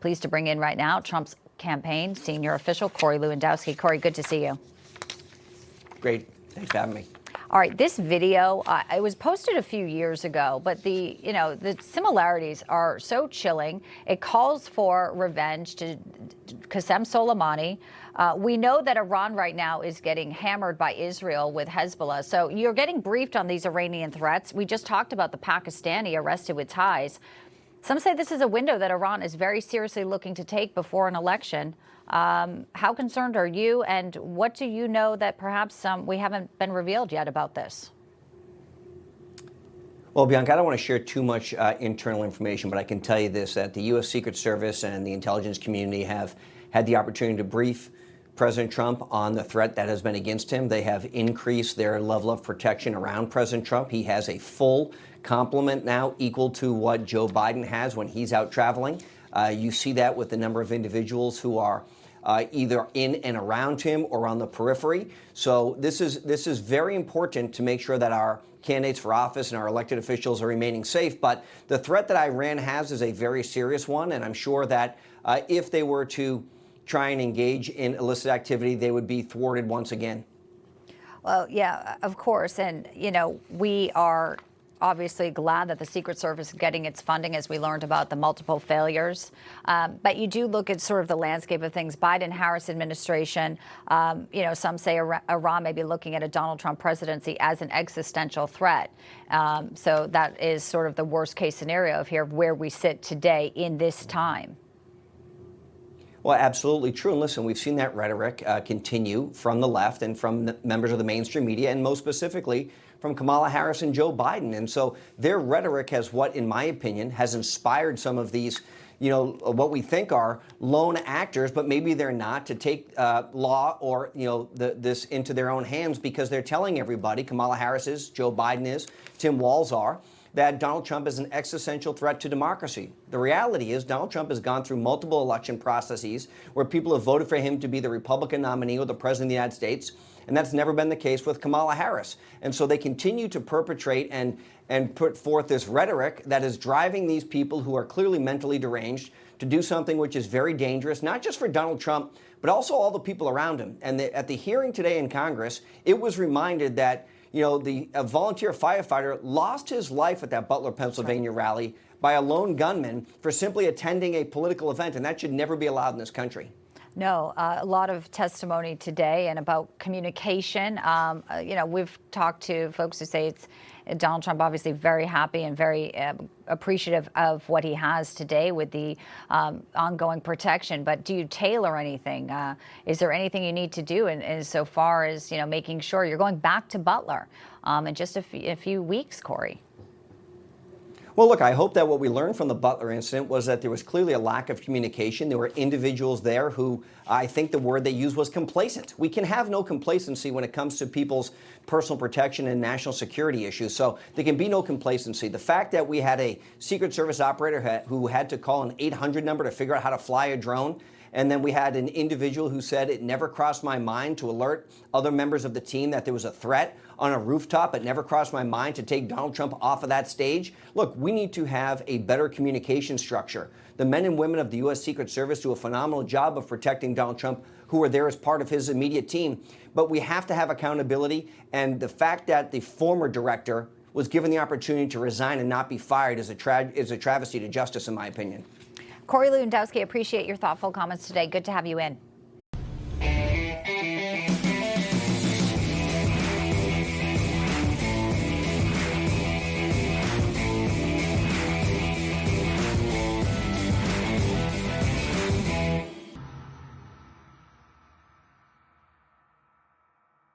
Pleased to bring in right now Trump's campaign senior official, Corey Lewandowski. Corey, good to see you. Great. Thanks for having me. All right, this video, it was posted a few years ago, but the similarities are so chilling. It calls for revenge to Qasem Soleimani. We know that Iran right now is getting hammered by Israel with Hezbollah. So you're getting briefed on these Iranian threats. We just talked about the Pakistani arrested with ties. Some say this is a window that Iran is very seriously looking to take before an election. How concerned are you, and what do you know that perhaps we haven't been revealed yet about this? Well, Bianca, I don't want to share too much internal information, but I can tell you this, that the U.S. Secret Service and the intelligence community have had the opportunity to brief President Trump on the threat that has been against him. They have increased their level of protection around President Trump. He has a full complement now equal to what Joe Biden has when he's out traveling. You see that with the number of individuals who are either in and around him or on the periphery. So this is very important to make sure that our candidates for office and our elected officials are remaining safe. But the threat that Iran has is a very serious one, and I'm sure that if they were to try and engage in illicit activity, they would be thwarted once again. Well, yeah, of course. And, we are obviously glad that the Secret Service is getting its funding, as we learned about the multiple failures. But you do look at sort of the landscape of things. Biden-Harris administration, some say Iran may be looking at a Donald Trump presidency as an existential threat. So that is sort of the worst case scenario of here where we sit today in this time. Well, absolutely true. And listen, we've seen that rhetoric continue from the left and from the members of the mainstream media, and most specifically from Kamala Harris and Joe Biden. And so their rhetoric has what, in my opinion, has inspired some of these, what we think are lone actors, but maybe they're not, to take law or, this into their own hands, because they're telling everybody, Kamala Harris is, Joe Biden is, Tim Walz are, that Donald Trump is an existential threat to democracy. The reality is Donald Trump has gone through multiple election processes where people have voted for him to be the Republican nominee or the president of the United States, and that's never been the case with Kamala Harris. And so they continue to perpetrate and put forth this rhetoric that is driving these people who are clearly mentally deranged to do something which is very dangerous, not just for Donald Trump, but also all the people around him. And at the hearing today in Congress, it was reminded that a volunteer firefighter lost his life at that Butler, Pennsylvania rally by a lone gunman for simply attending a political event, and that should never be allowed in this country. No, a lot of testimony today and about communication. We've talked to folks who say it's Donald Trump obviously very happy and very appreciative of what he has today with the ongoing protection. But do you tailor anything? Is there anything you need to do in so far as, making sure you're going back to Butler in just a few weeks, Corey? Well, look, I hope that what we learned from the Butler incident was that there was clearly a lack of communication. There were individuals there who, I think the word they used was complacent. We can have no complacency when it comes to people's personal protection and national security issues. So there can be no complacency. The fact that we had a Secret Service operator who had to call an 800 number to figure out how to fly a drone, and then we had an individual who said, it never crossed my mind to alert other members of the team that there was a threat on a rooftop. It never crossed my mind to take Donald Trump off of that stage. Look, we need to have a better communication structure. The men and women of the U.S. Secret Service do a phenomenal job of protecting Donald Trump, who are there as part of his immediate team. But we have to have accountability. And the fact that the former director was given the opportunity to resign and not be fired is a travesty to justice, in my opinion. Corey Lewandowski, appreciate your thoughtful comments today. Good to have you in.